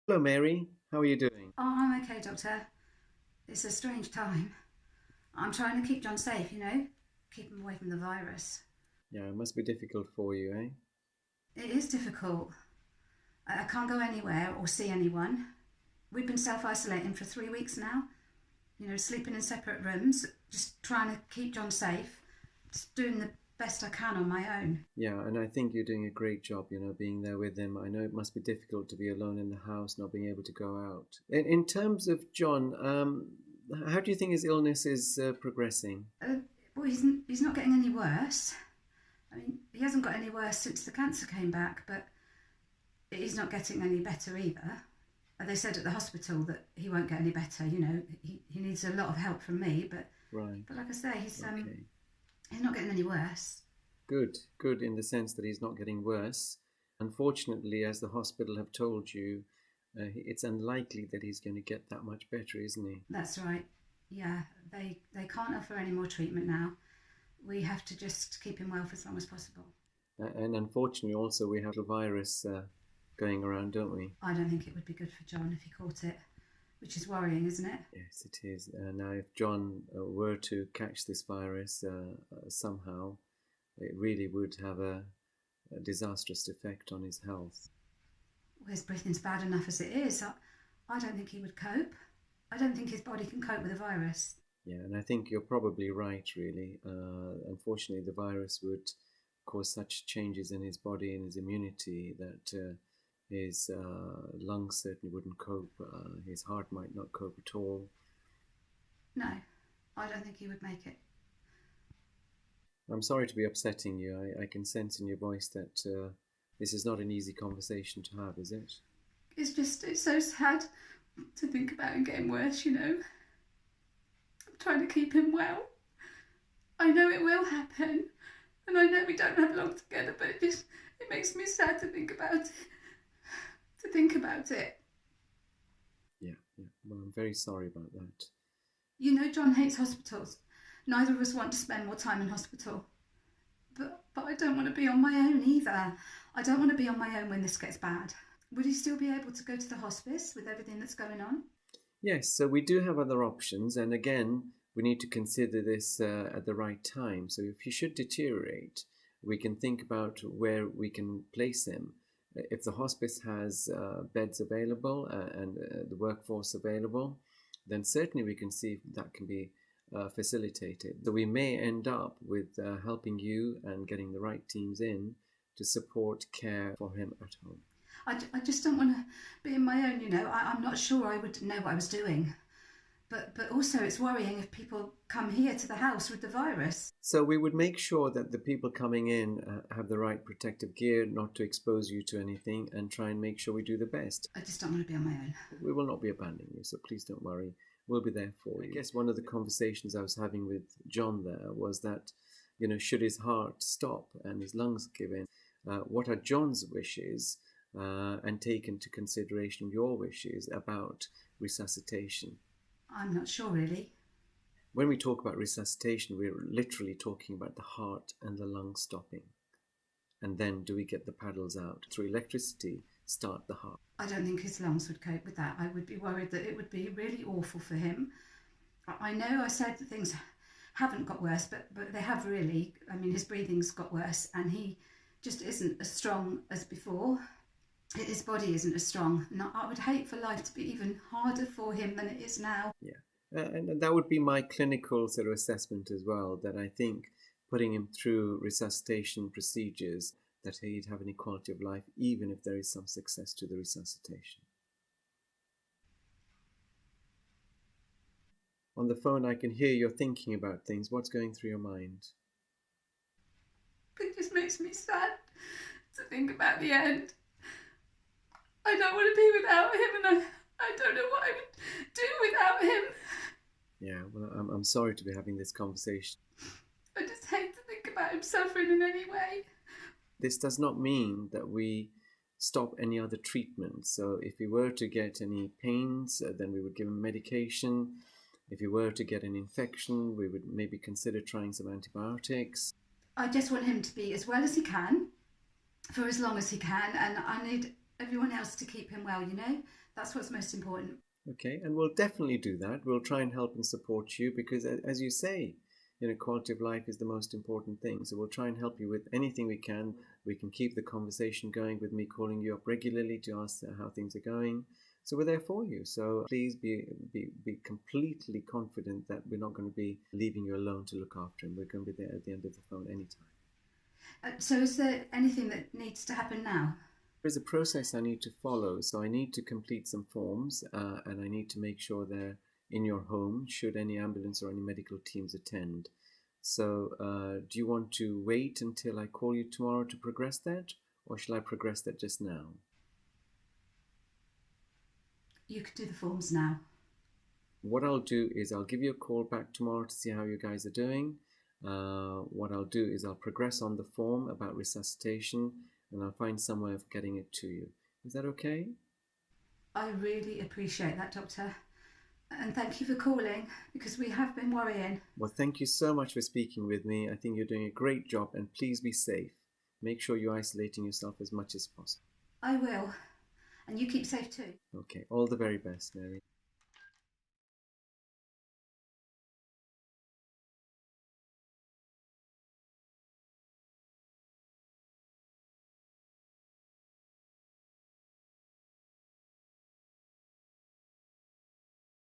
Hello, Mary. How are you doing? Oh, I'm okay, Doctor. It's a strange time. I'm trying to keep John safe, keep him away from the virus. Yeah, it must be difficult for you, eh? It is difficult. I can't go anywhere or see anyone. We've been self isolating for 3 weeks now, sleeping in separate rooms, just trying to keep John safe, just doing the best I can on my own. Yeah, and I think you're doing a great job, being there with him. I know it must be difficult to be alone in the house, not being able to go out. In terms of John, how do you think his illness is progressing? Well, he's not getting any worse. I mean, he hasn't got any worse since the cancer came back, but he's not getting any better either. They said at the hospital that he won't get any better. He needs a lot of help from me, but Right. but like I say, Okay. he's not getting any worse. Good. Good in the sense that he's not getting worse. Unfortunately, as the hospital have told you, it's unlikely that he's going to get that much better, isn't he? That's right. Yeah, they can't offer any more treatment now. We have to just keep him well for as long as possible. And unfortunately, also, we have a virus going around, don't we? I don't think it would be good for John if he caught it, which is worrying, isn't it? Yes, it is. Now, if John were to catch this virus somehow, it really would have a disastrous effect on his health. Well, his breathing's bad enough as it is. I don't think he would cope. I don't think his body can cope with a virus. Yeah, and I think you're probably right, really. Unfortunately, the virus would cause such changes in his body and his immunity that his lungs certainly wouldn't cope. His heart might not cope at all. No, I don't think he would make it. I'm sorry to be upsetting you. I can sense in your voice that this is not an easy conversation to have, is it? It's so sad to think about him getting worse. I'm trying to keep him well. I know it will happen, and I know we don't have long together, but it makes me sad to think about it. To think about it. Yeah, yeah. Well, I'm very sorry about that. John hates hospitals. Neither of us want to spend more time in hospital. But I don't want to be on my own either. I don't want to be on my own when this gets bad. Would he still be able to go to the hospice with everything that's going on? Yes, so we do have other options, and again, we need to consider this at the right time. So if he should deteriorate, we can think about where we can place him. If the hospice has beds available and the workforce available, then certainly we can see if that can be facilitated. So we may end up with helping you and getting the right teams in to support care for him at home. I just don't want to be in my own. I'm not sure I would know what I was doing. But also it's worrying if people come here to the house with the virus. So we would make sure that the people coming in have the right protective gear, not to expose you to anything, and try and make sure we do the best. I just don't want to be on my own. We will not be abandoning you, so please don't worry. We'll be there for you. I guess one of the conversations I was having with John there was that, should his heart stop and his lungs give in, what are John's wishes, and take into consideration your wishes about resuscitation. I'm not sure really. When we talk about resuscitation, we're literally talking about the heart and the lungs stopping. And then do we get the paddles out? Through electricity, start the heart. I don't think his lungs would cope with that. I would be worried that it would be really awful for him. I know I said that things haven't got worse, but they have really. I mean, his breathing's got worse and he just isn't as strong as before. His body isn't as strong. And I would hate for life to be even harder for him than it is now. Yeah. And that would be my clinical sort of assessment as well, that I think putting him through resuscitation procedures, that he'd have an quality of life, even if there is some success to the resuscitation. On the phone, I can hear you're thinking about things. What's going through your mind? It just makes me sad to think about the end. I don't want to be without him, and I don't know what I would do without him. Yeah, well, I'm sorry to be having this conversation. I just hate to think about him suffering in any way. This does not mean that we stop any other treatment. So if he were to get any pains, then we would give him medication. If he were to get an infection, we would maybe consider trying some antibiotics. I just want him to be as well as he can for as long as he can, and I need everyone else to keep him well. That's what's most important. Okay, and we'll definitely do that. We'll try and help and support you because, as you say, quality of life is the most important thing. So we'll try and help you with anything we can. We can keep the conversation going with me calling you up regularly to ask how things are going. So we're there for you. So please be completely confident that we're not going to be leaving you alone to look after him. We're going to be there at the end of the phone anytime. So is there anything that needs to happen now? There's a process I need to follow. So I need to complete some forms and I need to make sure they're in your home should any ambulance or any medical teams attend. So do you want to wait until I call you tomorrow to progress that, or shall I progress that just now? You could do the forms now. What I'll do is I'll give you a call back tomorrow to see how you guys are doing. What I'll do is I'll progress on the form about resuscitation and I'll find some way of getting it to you. Is that okay? I really appreciate that, Doctor. And thank you for calling, because we have been worrying. Well, thank you so much for speaking with me. I think you're doing a great job, and please be safe. Make sure you're isolating yourself as much as possible. I will. And you keep safe too. Okay, all the very best, Mary.